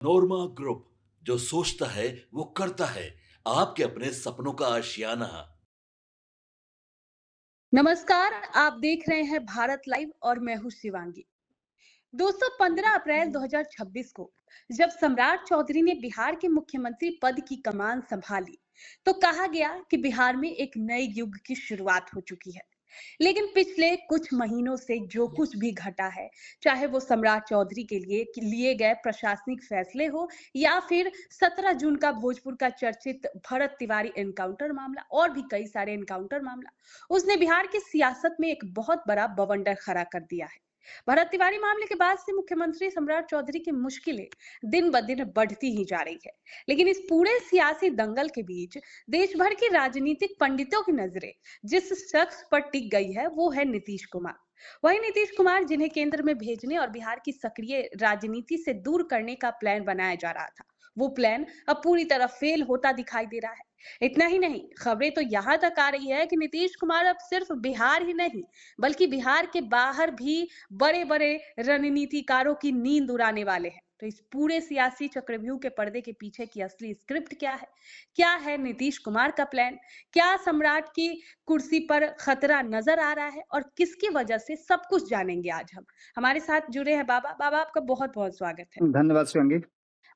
नोरमा group, जो सोचता है वो करता है। आपके अपने सपनों का आशियाना। नमस्कार। आप देख रहे हैं भारत लाइव और मैं हूं शिवांगी। दोस्तों, 15 अप्रैल 2026 को जब सम्राट चौधरी ने बिहार के मुख्यमंत्री पद की कमान संभाली, तो कहा गया कि बिहार में एक नए युग की शुरुआत हो चुकी है। लेकिन पिछले कुछ महीनों से जो कुछ भी घटा है, चाहे वो सम्राट चौधरी के लिए गए प्रशासनिक फैसले हो, या फिर 17 जून का भोजपुर का चर्चित भरत तिवारी एनकाउंटर मामला और भी कई सारे एनकाउंटर मामला, उसने बिहार की सियासत में एक बहुत बड़ा बवंडर खड़ा कर दिया है। भरत तिवारी मामले के बाद से मुख्यमंत्री सम्राट चौधरी की मुश्किलें दिन ब दिन बढ़ती ही जा रही है। लेकिन इस पूरे सियासी दंगल के बीच देश भर के राजनीतिक पंडितों की नजरें जिस शख्स पर टिक गई है, वो है नीतीश कुमार। वही नीतीश कुमार, जिन्हें केंद्र में भेजने और बिहार की सक्रिय राजनीति से दूर करने का प्लान बनाया जा रहा था, वो प्लान अब पूरी तरह फेल होता दिखाई दे रहा है। इतना ही नहीं, खबरें तो यहाँ तक आ रही है कि नीतीश कुमार अब सिर्फ बिहार ही नहीं, बल्कि बिहार के बाहर भी बड़े बड़े रणनीतिकारों की नींद उड़ाने वाले हैं। तो इस पूरे सियासी चक्रव्यूह के पर्दे के पीछे की असली स्क्रिप्ट क्या है? क्या है नीतीश कुमार का प्लान? क्या सम्राट की कुर्सी पर खतरा नजर आ रहा है, और किसकी वजह से? सब कुछ जानेंगे आज हम। हमारे साथ जुड़े हैं बाबा। बाबा, आपका बहुत बहुत स्वागत है। धन्यवाद शिवांगी।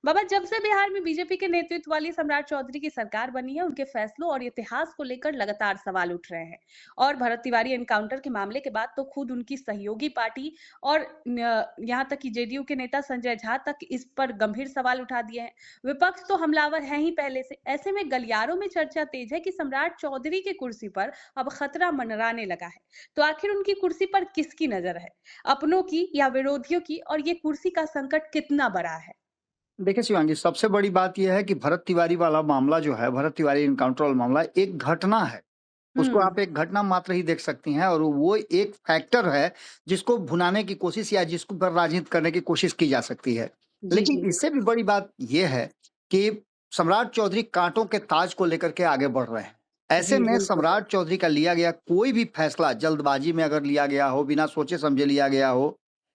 बाबा, जब से बिहार में बीजेपी के नेतृत्व वाली सम्राट चौधरी की सरकार बनी है, उनके फैसलों और इतिहास को लेकर लगातार सवाल उठ रहे हैं। और भरत तिवारी एनकाउंटर के मामले के बाद तो खुद उनकी सहयोगी पार्टी और यहाँ तक कि जेडीयू के नेता संजय झा तक इस पर गंभीर सवाल उठा दिए हैं। विपक्ष तो हमलावर है ही पहले से। ऐसे में गलियारों में चर्चा तेज है कि सम्राट चौधरी की कुर्सी पर अब खतरा मंडराने लगा है। तो आखिर उनकी कुर्सी पर किसकी नजर है, अपनों की या विरोधियों की? और ये कुर्सी का संकट कितना बड़ा है? देखिए शिवांगी, सबसे बड़ी बात यह है कि भरत तिवारी वाला मामला जो है, भरत तिवारी एनकाउंटर वाला मामला एक घटना है। उसको हम्म। आप एक घटना मात्र ही देख सकती हैं और वो एक फैक्टर है जिसको भुनाने की कोशिश या जिसको पर राजनीति करने की कोशिश की जा सकती है। जी लेकिन जी। इससे भी बड़ी बात ये है कि सम्राट चौधरी कांटों के ताज को लेकर के आगे बढ़ रहे हैं। ऐसे जी में बिल्कुल। सम्राट चौधरी का लिया गया कोई भी फैसला जल्दबाजी में अगर लिया गया हो, बिना सोचे समझे लिया गया हो,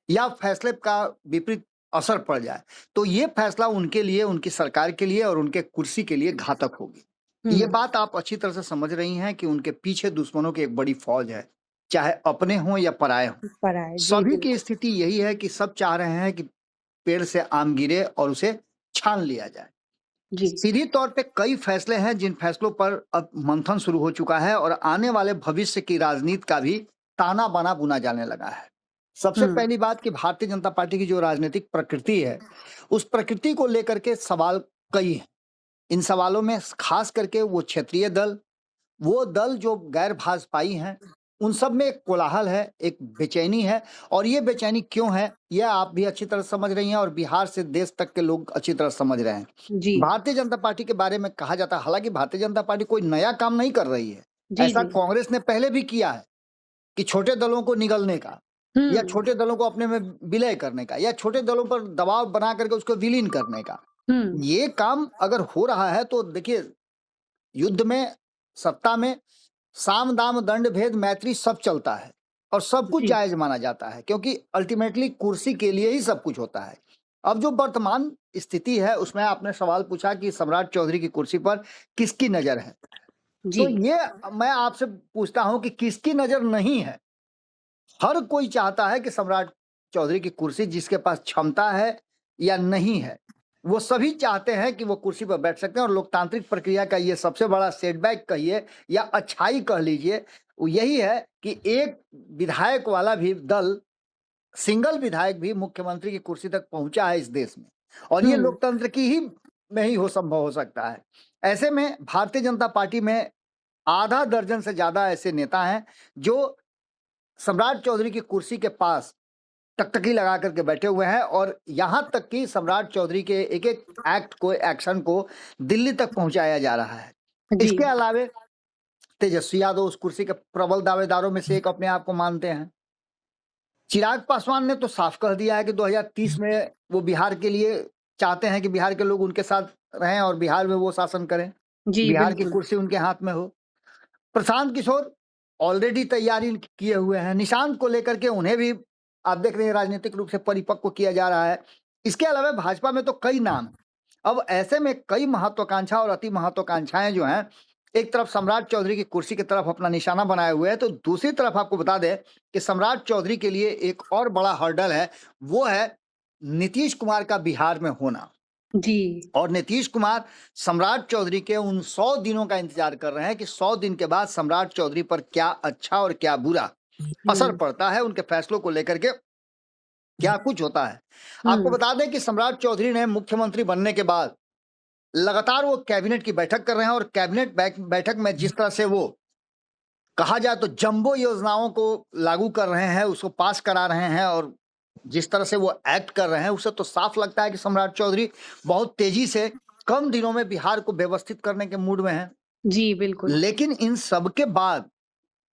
या फैसले का विपरीत असर पड़ जाए, तो ये फैसला उनके लिए, उनकी सरकार के लिए और उनके कुर्सी के लिए घातक होगी। ये हम्म। बात आप अच्छी तरह से समझ रही हैं कि उनके पीछे दुश्मनों की एक बड़ी फौज है, चाहे अपने हों या पराये हों। पर आए, जी सभी की बिल्कुल। स्थिति यही है कि सब चाह रहे हैं कि पेड़ से आम गिरे और उसे छान लिया जाए। जी। सीधी तौर पे कई फैसले हैं जिन फैसलों पर अब मंथन शुरू हो चुका है और आने वाले भविष्य की राजनीति का भी ताना बाना बुना जाने लगा है। सबसे हम्म। पहली बात कि भारतीय जनता पार्टी की जो राजनीतिक प्रकृति है, उस प्रकृति को लेकर के सवाल कई हैं। इन सवालों में खास करके वो दल जो गैर भाजपाई हैं, उन सब में एक कोलाहल है, एक बेचैनी है। और ये बेचैनी क्यों है, यह आप भी अच्छी तरह समझ रही हैं और बिहार से देश तक के लोग अच्छी तरह समझ रहे हैं। जी भारतीय जनता पार्टी के बारे में कहा जाता है, हालांकि भारतीय जनता पार्टी कोई नया काम नहीं कर रही है। जी। ऐसा जी। कांग्रेस ने पहले भी किया है कि छोटे दलों को निगलने का, या हम्म। छोटे दलों को अपने में विलय करने का, या छोटे दलों पर दबाव बना करके उसको विलीन करने का। हम्म। ये काम अगर हो रहा है तो देखिए, युद्ध में, सत्ता में साम दाम दंड भेद मैत्री सब चलता है और सब कुछ जी। जायज माना जाता है, क्योंकि अल्टीमेटली कुर्सी के लिए ही सब कुछ होता है। अब जो वर्तमान स्थिति है उसमें आपने सवाल पूछा कि सम्राट चौधरी की कुर्सी पर किसकी नजर है, जी। तो ये मैं आपसे पूछता हूं कि किसकी नजर नहीं है। हर कोई चाहता है कि सम्राट चौधरी की कुर्सी, जिसके पास क्षमता है या नहीं है, वो सभी चाहते हैं कि वो कुर्सी पर बैठ सकते हैं। और लोकतांत्रिक प्रक्रिया का ये सबसे बड़ा सेटबैक कहिए या अच्छाई कह लीजिए, वो यही है कि एक विधायक वाला भी दल, सिंगल विधायक भी मुख्यमंत्री की कुर्सी तक पहुंचा है इस देश में। और ये हम्म। लोकतंत्र की ही में ही हो संभव हो सकता है। ऐसे में भारतीय जनता पार्टी में आधा दर्जन से ज्यादा ऐसे नेता हैं जो सम्राट चौधरी की कुर्सी के पास टकटकी लगा करके बैठे हुए हैं, और यहां तक कि सम्राट चौधरी के एक एक एक्ट को, एक्शन को दिल्ली तक पहुंचाया जा रहा है। जी। इसके अलावे तेजस्वी यादव उस कुर्सी के प्रबल दावेदारों में से एक अपने आप को मानते हैं। चिराग पासवान ने तो साफ कह दिया है कि 2030 में वो बिहार के लिए चाहते हैं कि बिहार के लोग उनके साथ रहें और बिहार में वो शासन करें, जी बिहार की बिल्कुल। कुर्सी उनके हाथ में हो। प्रशांत किशोर ऑलरेडी तैयारी किए हुए हैं। निशांत को लेकर के उन्हें भी आप देख रहे हैं राजनीतिक रूप से परिपक्व किया जा रहा है। इसके अलावा भाजपा में तो कई नाम हैं। अब ऐसे में कई महत्वाकांक्षा और अति महत्वाकांक्षाएं जो हैं, एक तरफ सम्राट चौधरी की कुर्सी की तरफ अपना निशाना बनाए हुए हैं, तो दूसरी तरफ आपको बता दें कि सम्राट चौधरी के लिए एक और बड़ा हर्डल है, वो है नीतीश कुमार का बिहार में होना। जी। और नीतीश कुमार सम्राट चौधरी के उन 100 दिनों का इंतजार कर रहे हैं कि 100 दिन के बाद सम्राट चौधरी पर क्या अच्छा और क्या बुरा असर पड़ता है, उनके फैसलों को लेकर के क्या कुछ होता है। आपको बता दें कि सम्राट चौधरी ने मुख्यमंत्री बनने के बाद लगातार वो कैबिनेट की बैठक कर रहे हैं, और कैबिनेट बैठक में जिस तरह से वो कहा जाए तो जंबो योजनाओं को लागू कर रहे हैं, उसको पास करा रहे हैं, और जिस तरह से वो एक्ट कर रहे हैं, उससे तो साफ लगता है कि सम्राट चौधरी बहुत तेजी से कम दिनों में बिहार को व्यवस्थित करने के मूड में हैं। जी, बिल्कुल। लेकिन इन सब के बाद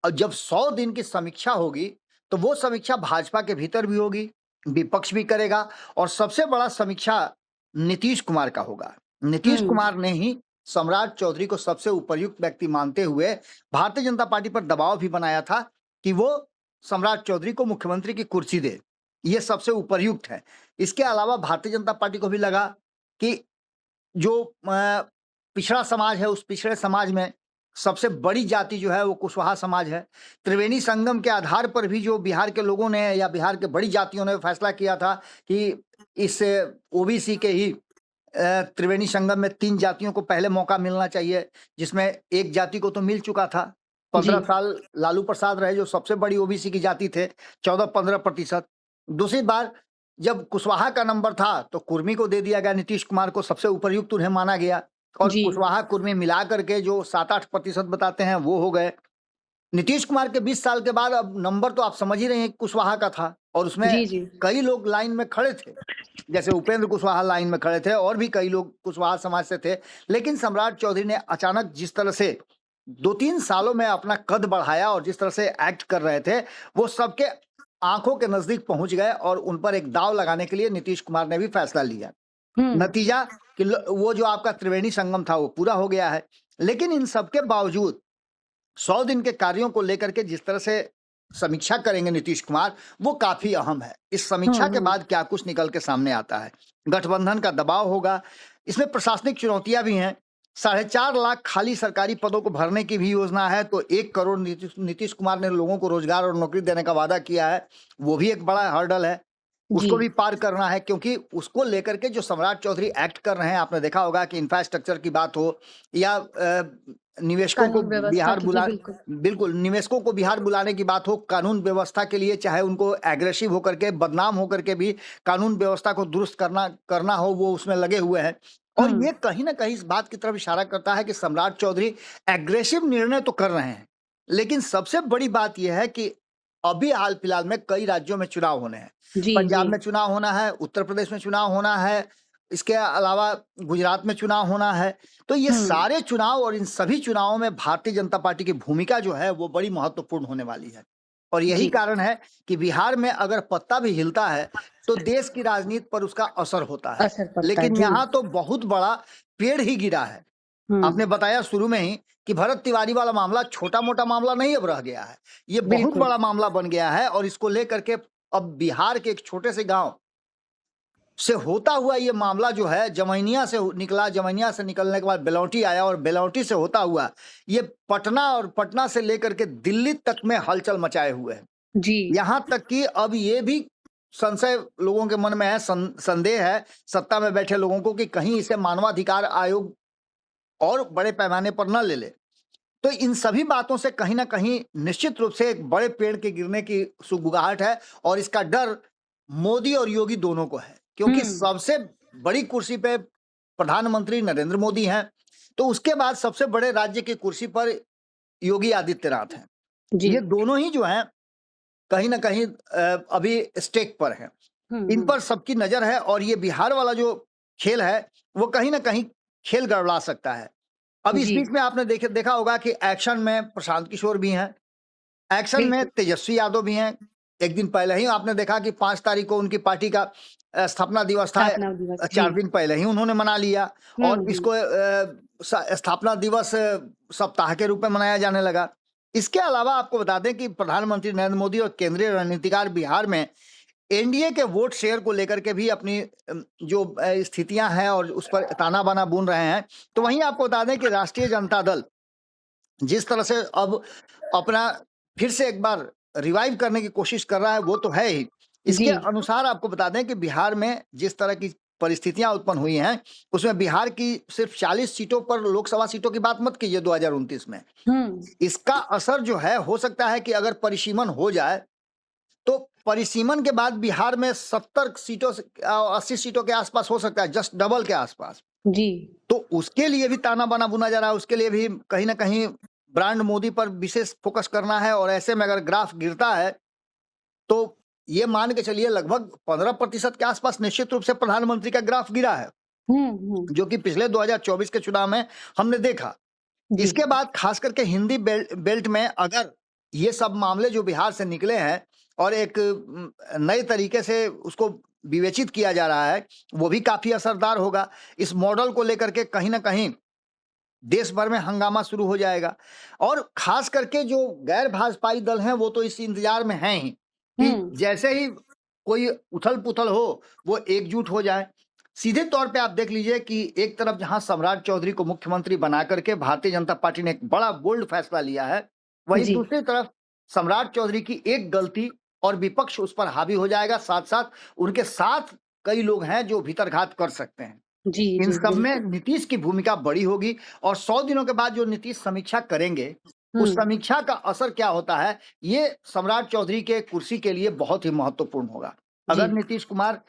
जब 100 दिन की समीक्षा होगी, तो वो समीक्षा भाजपा के भीतर भी होगी, विपक्ष भी करेगा, और सबसे बड़ा समीक्षा नीतीश कुमार का होगा। नीतीश कुमार ने ही सम्राट चौधरी को सबसे उपयुक्त व्यक्ति मानते हुए भारतीय जनता पार्टी पर दबाव भी बनाया था कि वो सम्राट चौधरी को मुख्यमंत्री की कुर्सी दे, ये सबसे उपयुक्त है। इसके अलावा भारतीय जनता पार्टी को भी लगा कि जो पिछड़ा समाज है, उस पिछड़े समाज में सबसे बड़ी जाति जो है वो कुशवाहा समाज है। त्रिवेणी संगम के आधार पर भी जो बिहार के लोगों ने या बिहार के बड़ी जातियों ने फैसला किया था कि इस ओबीसी के ही त्रिवेणी संगम में 3 जातियों को पहले मौका मिलना चाहिए, जिसमें एक जाति को तो मिल चुका था। 15 साल लालू प्रसाद रहे जो सबसे बड़ी ओबीसी की जाति थे, 14-15%। दूसरी बार जब कुशवाहा का नंबर था तो कुर्मी को दे दिया गया, नीतीश कुमार को सबसे उपयुक्त उन्हें माना गया, और कुशवाहा कुर्मी मिला करके जो 7-8% बताते हैं वो हो गए। नीतीश कुमार के 20 साल के बाद अब नंबर तो आप समझ ही रहे हैं कुशवाहा का था, और उसमें कई लोग लाइन में खड़े थे, जैसे उपेंद्र कुशवाहा लाइन में खड़े थे, और भी कई लोग कुशवाहा समाज से थे। लेकिन सम्राट चौधरी ने अचानक जिस तरह से 2-3 सालों में अपना कद बढ़ाया और जिस तरह से एक्ट कर रहे थे, वो सबके आंखों के नजदीक पहुंच गए, और उन पर एक दाव लगाने के लिए नीतीश कुमार ने भी फैसला लिया। नतीजा कि वो जो आपका त्रिवेणी संगम था वो पूरा हो गया है। लेकिन इन सबके बावजूद 100 दिन के कार्यों को लेकर के जिस तरह से समीक्षा करेंगे नीतीश कुमार, वो काफी अहम है। इस समीक्षा के बाद क्या कुछ निकल के सामने आता है, गठबंधन का दबाव होगा, इसमें प्रशासनिक चुनौतियां भी हैं। 4.5 लाख खाली सरकारी पदों को भरने की भी योजना है, तो 1 करोड़ नीतीश कुमार ने लोगों को रोजगार और नौकरी देने का वादा किया है, वो भी एक बड़ा हर्डल है, उसको भी पार करना है। क्योंकि उसको लेकर के जो सम्राट चौधरी एक्ट कर रहे हैं, आपने देखा होगा कि इंफ्रास्ट्रक्चर की बात हो या निवेशकों को बिहार बिल्कुल निवेशकों को बिहार बुलाने की बात हो, कानून व्यवस्था के लिए चाहे उनको एग्रेसिव होकर के, बदनाम होकर के भी कानून व्यवस्था को दुरुस्त करना हो, वो उसमें लगे हुए हैं। और ये कहीं ना कहीं इस बात की तरफ इशारा करता है कि सम्राट चौधरी एग्रेसिव निर्णय तो कर रहे हैं, लेकिन सबसे बड़ी बात यह है कि अभी हाल फिलहाल में कई राज्यों में चुनाव होने हैं। पंजाब में चुनाव होना है, उत्तर प्रदेश में चुनाव होना है, इसके अलावा गुजरात में चुनाव होना है। तो ये सारे चुनाव और इन सभी चुनावों में भारतीय जनता पार्टी की भूमिका जो है वो बड़ी महत्वपूर्ण होने वाली है, और यही कारण है कि बिहार में अगर पत्ता भी हिलता है तो देश की राजनीति पर उसका असर होता है। लेकिन यहाँ तो बहुत बड़ा पेड़ ही गिरा है। आपने बताया शुरू में ही कि भरत तिवारी वाला मामला छोटा मोटा मामला नहीं अब रह गया है, ये बहुत बड़ा मामला बन गया है, और इसको लेकर के अब बिहार के एक छोटे से गांव से होता हुआ ये मामला जो है जमैनिया से निकला, जमैनिया से निकलने के बाद बेलौटी आया, और बेलौटी से होता हुआ ये पटना, और पटना से लेकर के दिल्ली तक में हलचल मचाए हुए है। यहाँ तक कि अब ये भी संशय लोगों के मन में है, संदेह है सत्ता में बैठे लोगों को कि कहीं इसे मानवाधिकार आयोग और बड़े पैमाने पर न ले ले। तो इन सभी बातों से कहीं ना कहीं निश्चित रूप से एक बड़े पेड़ के गिरने की सुगबुगाहट है, और इसका डर मोदी और योगी दोनों को है, क्योंकि सबसे बड़ी कुर्सी पे प्रधानमंत्री नरेंद्र मोदी हैं, तो उसके बाद सबसे बड़े राज्य की कुर्सी पर योगी आदित्यनाथ हैं। ये दोनों ही जो हैं कहीं ना कहीं अभी स्टेक पर हैं, इन पर सबकी नजर है, और ये बिहार वाला जो खेल है वो कहीं ना कहीं खेल गड़बड़ा सकता है। अब इस बीच में आपने देखा होगा कि एक्शन में प्रशांत किशोर भी हैं, एक्शन में तेजस्वी यादव भी हैं। एक दिन पहले ही आपने देखा कि 5 तारीख को उनकी पार्टी का स्थापना दिवस था, 4 दिन पहले ही उन्होंने मना लिया, और इसको स्थापना दिवस सप्ताह के रूप में मनाया जाने लगा। इसके अलावा आपको बता दें कि प्रधानमंत्री नरेंद्र मोदी और केंद्रीय रणनीतिकार बिहार में एनडीए के वोट शेयर को लेकर के भी अपनी जो स्थितियां हैं और उस पर ताना बाना बुन रहे हैं। तो वहीं आपको बता दें कि राष्ट्रीय जनता दल जिस तरह से अब अपना फिर से एक बार रिवाइव करने की कोशिश कर रहा है वो तो है ही। इसके जी। अनुसार आपको बता दें कि बिहार में जिस तरह की परिस्थितियां उत्पन्न हुई हैं उसमें बिहार की सिर्फ 40 सीटों पर, लोकसभा सीटों की बात मत कीजिए 2029 में, इसका असर जो है हो सकता है कि अगर परिसीमन हो जाए तो परिसीमन के बाद बिहार में 70 सीटों से 80 सीटों के आसपास हो सकता है, जस्ट डबल के आसपास। जी। तो उसके लिए भी ताना बाना बुना जा रहा है, उसके लिए भी कहीं ना कहीं ब्रांड मोदी पर विशेष फोकस करना है। और ऐसे में अगर ग्राफ गिरता है तो ये मान के चलिए लगभग 15% के आसपास निश्चित रूप से प्रधानमंत्री का ग्राफ गिरा है, जो कि पिछले 2024 के चुनाव में हमने देखा। इसके बाद खास करके हिंदी बेल्ट में अगर ये सब मामले जो बिहार से निकले हैं और एक नए तरीके से उसको विवेचित किया जा रहा है वो भी काफी असरदार होगा। इस मॉडल को लेकर के कहीं ना कहीं देश भर में हंगामा शुरू हो जाएगा। और खास करके जो गैर भाजपाई दल हैं वो तो इस इंतजार में हैं ही कि जैसे ही कोई उथल पुथल हो वो एकजुट हो जाए। सीधे तौर पे आप देख लीजिए कि एक तरफ जहां सम्राट चौधरी को मुख्यमंत्री बना करके भारतीय जनता पार्टी ने एक बड़ा बोल्ड फैसला लिया है, वहीं दूसरी तरफ सम्राट चौधरी की एक गलती और विपक्ष उस पर हावी हो जाएगा। साथ साथ उनके साथ कई लोग हैं जो भीतरघात कर सकते हैं। इन सब में नीतीश की भूमिका बड़ी होगी और 100 दिनों के बाद जो नीतीश समीक्षा करेंगे उस समीक्षा का असर क्या होता है ये सम्राट चौधरी के कुर्सी के लिए बहुत ही महत्वपूर्ण होगा। अगर नीतीश कुमार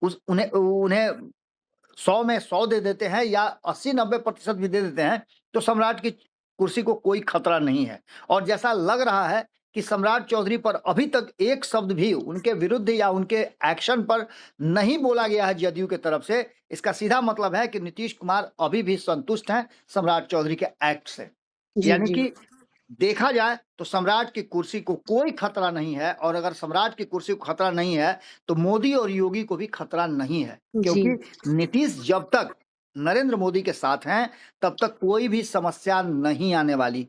उन्हें 100 में 100 दे देते हैं या 80-90% भी दे देते हैं तो सम्राट की कुर्सी को कोई खतरा नहीं है। और जैसा लग रहा है कि सम्राट चौधरी पर अभी तक एक शब्द भी उनके विरुद्ध या उनके एक्शन पर नहीं बोला गया है जदयू की तरफ से, इसका सीधा मतलब है कि नीतीश कुमार अभी भी संतुष्ट हैं सम्राट चौधरी के एक्ट से। यानी कि देखा जाए तो सम्राट की कुर्सी को कोई खतरा नहीं है। और अगर सम्राट की कुर्सी को खतरा नहीं है तो मोदी और योगी को भी खतरा नहीं है, क्योंकि नीतीश जब तक नरेंद्र मोदी के साथ हैं तब तक कोई भी समस्या नहीं आने वाली।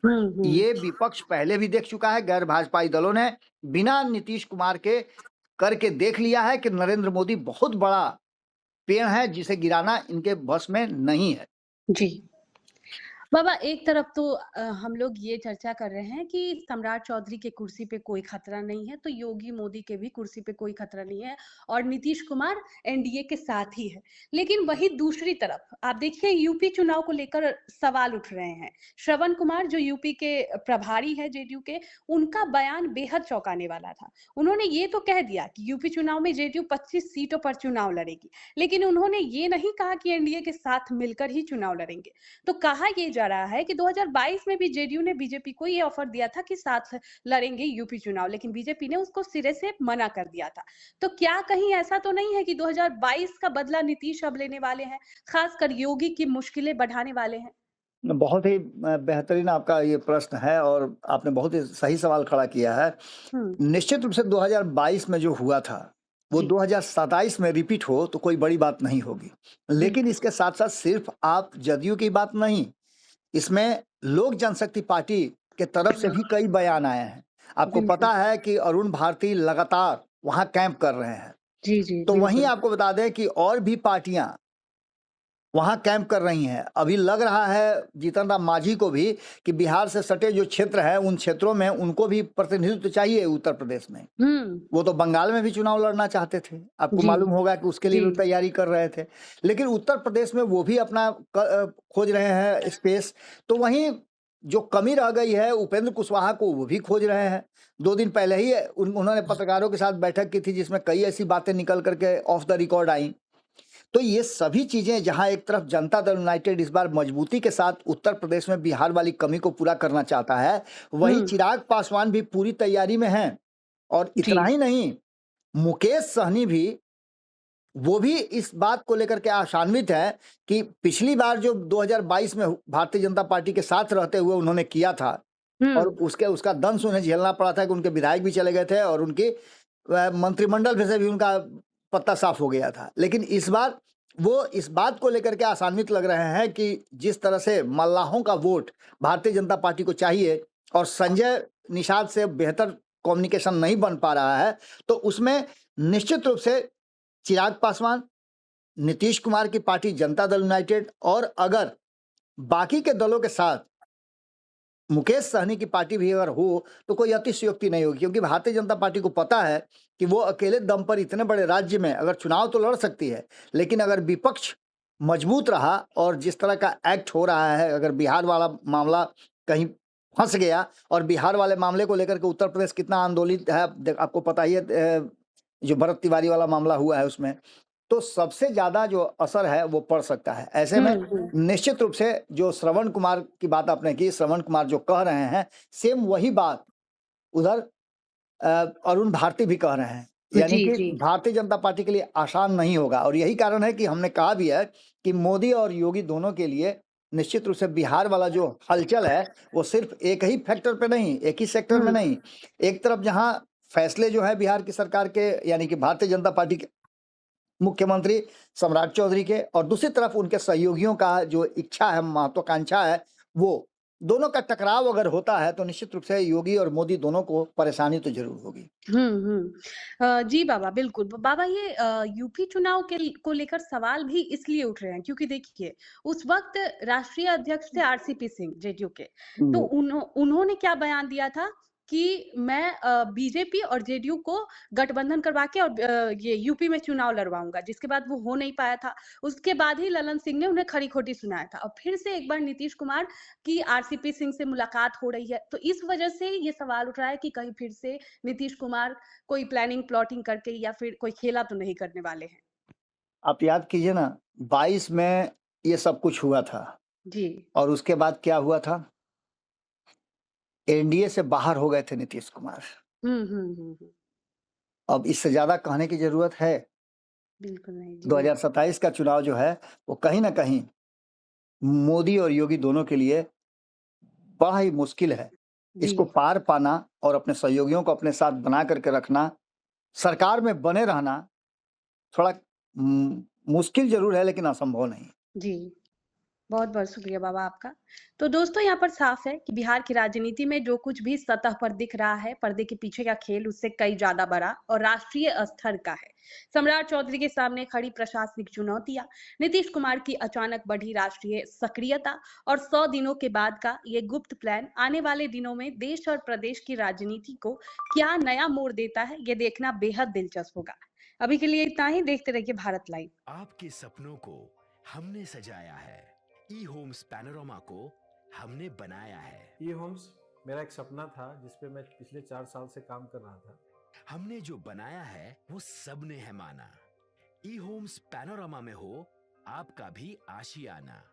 ये विपक्ष पहले भी देख चुका है, गैर भाजपाई दलों ने बिना नीतीश कुमार के करके देख लिया है कि नरेंद्र मोदी बहुत बड़ा पेड़ है जिसे गिराना इनके बस में नहीं है। जी बाबा, एक तरफ तो हम लोग ये चर्चा कर रहे हैं कि सम्राट चौधरी के कुर्सी पे कोई खतरा नहीं है, तो योगी मोदी के भी कुर्सी पे कोई खतरा नहीं है और नीतीश कुमार एनडीए के साथ ही है। लेकिन वही दूसरी तरफ आप देखिए यूपी चुनाव को लेकर सवाल उठ रहे हैं। श्रवण कुमार जो यूपी के प्रभारी है जेडीयू के, उनका बयान बेहद चौंकाने वाला था। उन्होंने ये तो कह दिया कि यूपी चुनाव में जेडीयू 25 सीटों पर चुनाव लड़ेगी, लेकिन उन्होंने ये नहीं कहा कि एनडीए के साथ मिलकर ही चुनाव लड़ेंगे। तो कहा ये जा रहा है कि 2022 में भी जेडीयू ने बीजेपी को ये ऑफर दिया था कि साथ लड़ेंगे यूपी चुनाव, लेकिन बीजेपी ने उसको सिरे से मना कर दिया था। तो क्या कहीं ऐसा तो नहीं है कि 2022 का बदला नीतीश अब लेने वाले हैं, खासकर योगी की मुश्किलें बढ़ाने वाले हैं? बहुत ही बेहतरीन आपका ये प्रश्न है और आपने बहुत ही सही सवाल खड़ा किया है। निश्चित रूप से 2022 में जो हुआ था वो 2027 में रिपीट हो तो कोई बड़ी बात नहीं होगी। लेकिन इसके साथ साथ सिर्फ आप जदयू की बात नहीं, इसमें लोक जनशक्ति पार्टी के तरफ से भी कई बयान आए हैं। आपको पता है कि अरुण भारती लगातार वहां कैंप कर रहे हैं। तो वहीं आपको बता दें कि और भी पार्टियां वहां कैंप कर रही हैं। अभी लग रहा है जीतन राम मांझी को भी कि बिहार से सटे जो क्षेत्र है उन क्षेत्रों में उनको भी प्रतिनिधित्व चाहिए उत्तर प्रदेश में। वो तो बंगाल में भी चुनाव लड़ना चाहते थे, आपको मालूम होगा कि उसके लिए भी तैयारी कर रहे थे, लेकिन उत्तर प्रदेश में वो भी अपना खोज रहे हैं स्पेस। तो वहीं जो कमी रह गई है उपेंद्र कुशवाहा को वो भी खोज रहे हैं। 2 दिन पहले ही उन्होंने पत्रकारों के साथ बैठक की थी जिसमें कई ऐसी बातें निकल करके ऑफ द रिकॉर्ड आई। तो ये सभी चीजें जहां एक तरफ जनता दल यूनाइटेड इस बार मजबूती के साथ उत्तर प्रदेश में बिहार वाली कमी को पूरा करना चाहता है, वहीं चिराग पासवान भी पूरी तैयारी में हैं। और इतना ही नहीं, मुकेश सहनी भी वो भी इस बात को लेकर के आशान्वित है कि पिछली बार जो 2022 में भारतीय जनता पार्टी के साथ रहते हुए उन्होंने किया था और उसका दंश उन्हें झेलना पड़ा था कि उनके विधायक भी चले गए थे और उनके मंत्रिमंडल से भी उनका पत्ता साफ हो गया था। लेकिन इस बार वो इस बात को लेकर के आशान्वित लग रहे हैं कि जिस तरह से मल्लाहों का वोट भारतीय जनता पार्टी को चाहिए और संजय निषाद से बेहतर कम्युनिकेशन नहीं बन पा रहा है, तो उसमें निश्चित रूप से चिराग पासवान, नीतीश कुमार की पार्टी जनता दल यूनाइटेड और अगर बाकी के दलों के साथ मुकेश सहनी की पार्टी भी अगर हो तो कोई अतिशयोक्ति नहीं होगी, क्योंकि भारतीय जनता पार्टी को पता है कि वो अकेले दम पर इतने बड़े राज्य में अगर चुनाव तो लड़ सकती है, लेकिन अगर विपक्ष मजबूत रहा और जिस तरह का एक्ट हो रहा है, अगर बिहार वाला मामला कहीं फंस गया और बिहार वाले मामले को लेकर के उत्तर प्रदेश कितना आंदोलित है, आपको पता ही है, जो भरत तिवारी वाला मामला हुआ है उसमें, तो सबसे ज्यादा जो असर है वो पड़ सकता है। ऐसे में निश्चित रूप से जो श्रवण कुमार की बात आपने की, श्रवण कुमार जो कह रहे हैं सेम वही बात उधर अरुण भारती भी कह रहे हैं, यानी जी, कि जी। भारतीय जनता पार्टी के लिए आसान नहीं होगा। और यही कारण है कि हमने कहा भी है कि मोदी और योगी दोनों के लिए निश्चित रूप से बिहार वाला जो हलचल है वो सिर्फ एक ही फैक्टर पे नहीं, एक ही सेक्टर में नहीं, एक तरफ जहां फैसले जो है बिहार की सरकार के यानी कि भारतीय जनता पार्टी के मुख्यमंत्री सम्राट चौधरी के, और दूसरी तरफ उनके सहयोगियों का जो इच्छा है, महत्वाकांक्षा है, वो दोनों का टकराव अगर होता है तो निश्चित रूप से योगी और मोदी दोनों को परेशानी तो जरूर होगी। जी बाबा, बिल्कुल। बाबा ये यूपी चुनाव को लेकर सवाल भी इसलिए उठ रहे हैं क्योंकि देखिए उस वक्त राष्ट्रीय अध्यक्ष थे आरसीपी सिंह जेडीयू के, तो उन्होंने क्या बयान दिया था कि मैं बीजेपी और जेडीयू को गठबंधन करवा के और ये यूपी में चुनाव लड़वाऊंगा, जिसके बाद वो हो नहीं पाया था। उसके बाद ही ललन सिंह ने उन्हें खरी खोटी सुनाया था और फिर से एक बार नीतीश कुमार की आरसीपी सिंह से मुलाकात हो रही है, तो इस वजह से ये सवाल उठ रहा है कि कहीं फिर से नीतीश कुमार कोई प्लानिंग प्लॉटिंग करके या फिर कोई खेला तो नहीं करने वाले हैं। आप याद कीजिए ना, 22 में ये सब कुछ हुआ था जी। और उसके बाद क्या हुआ था, एनडीए से बाहर हो गए थे नीतीश कुमार। अब इससे ज्यादा कहने की जरूरत है? बिल्कुल नहीं जी। 2027 का चुनाव जो है वो कहीं ना कहीं मोदी और योगी दोनों के लिए बड़ा ही मुश्किल है। इसको पार पाना और अपने सहयोगियों को अपने साथ बना करके रखना, सरकार में बने रहना थोड़ा मुश्किल जरूर है, लेकिन असंभव नहीं। जी, बहुत बहुत शुक्रिया बाबा आपका। तो दोस्तों यहाँ पर साफ है कि बिहार की राजनीति में जो कुछ भी सतह पर दिख रहा है, पर्दे के पीछे का खेल उससे कई ज्यादा बड़ा और राष्ट्रीय स्तर का है। सम्राट चौधरी के सामने खड़ी प्रशासनिक चुनौतियां, नीतीश कुमार की अचानक बढ़ी राष्ट्रीय सक्रियता और 100 दिनों के बाद का ये गुप्त प्लान आने वाले दिनों में देश और प्रदेश की राजनीति को क्या नया मोड़ देता है, ये देखना बेहद दिलचस्प होगा। अभी के लिए इतना ही, देखते रहिए भारत लाइव। आपके सपनों को हमने सजाया है, ई होम्स पैनोरामा को हमने बनाया है। ई होम्स मेरा एक सपना था जिसपे मैं पिछले 4 साल से काम कर रहा था। हमने जो बनाया है वो सबने है माना। ई होम्स पैनोरामा में हो आपका भी आशियाना।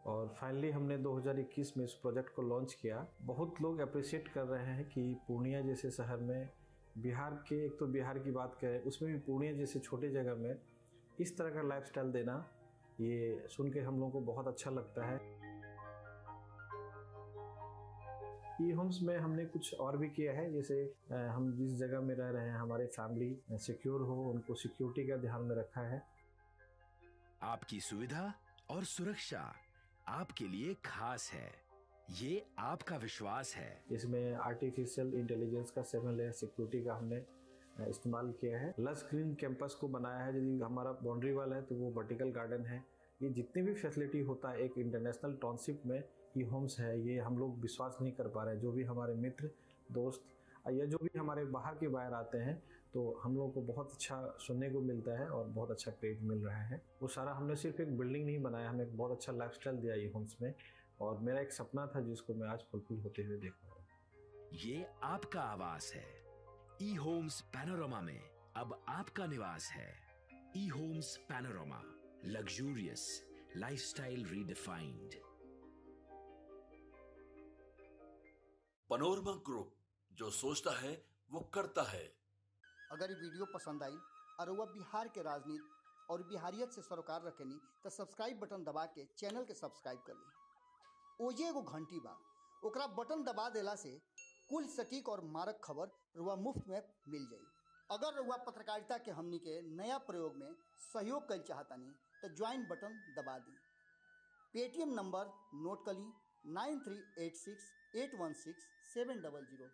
और फाइनली हमने 2021 में इस प्रोजेक्ट को लॉन्च किया। बहुत लोग अप्रिशिएट कर रहे हैं कि पूर्णिया जैसे शहर में, बिहार के, एक तो बिहार की बात करें उसमें भी पूर्णिया जैसे छोटे जगह में इस तरह का लाइफस्टाइल देना, ये सुन के हम लोगों को बहुत अच्छा लगता है। ई होम्स में हमने कुछ और भी किया है, जैसे हम जिस जगह में रह रहे हैं हमारे फैमिली सिक्योर हो, उनको सिक्योरिटी का ध्यान में रखा है। आपकी सुविधा और सुरक्षा आपके लिए खास है, ये आपका विश्वास है। इसमें आर्टिफिशियल इंटेलिजेंस का 7 लेयर सिक्योरिटी का हमने इस्तेमाल किया है। लस ग्रीन कैंपस को बनाया है, यदि हमारा बाउंड्री वाल है तो वो वर्टिकल गार्डन है। ये जितनी भी फैसिलिटी होता है एक इंटरनेशनल टाउनशिप में ई होम्स है, ये हम लोग विश्वास नहीं कर पा रहे हैं। जो भी हमारे मित्र दोस्त या जो भी हमारे बाहर के बाहर आते हैं तो हम लोगों को बहुत अच्छा सुनने को मिलता है और बहुत अच्छा क्रेडिट मिल रहा है। वो सारा हमने सिर्फ एक बिल्डिंग नहीं बनाया, हमें एक बहुत अच्छा लाइफस्टाइल दिया ई होम्स में, और मेरा एक सपना था जिसको मैं आज फुलफिल होते हुए देख रहा हूँ। ये आपका आवास है। ई होम्स पैनोरामा में अब आपका निवास है। E Homes Panorama, luxurious lifestyle redefined. Panorama group, जो सोचता है वो करता है। अगर ये वीडियो पसंद आई और वह बिहार के राजनीति और बिहारियत से सरोकार रखेनी तो सब्सक्राइब बटन दबा के चैनल के सब्सक्राइब कर ली। ओजे एगो घंटी बा, ओकरा बटन दबा देला से कुल सटीक और मारक खबर रुआ मुफ्त में मिल जाई। अगर रुआ पत्रकारिता के हमनी के नया प्रयोग में सहयोग कर चाहतानी तो ज्वाइन बटन दबा दी। पेटीएम नंबर नोट कर ली 9386816700।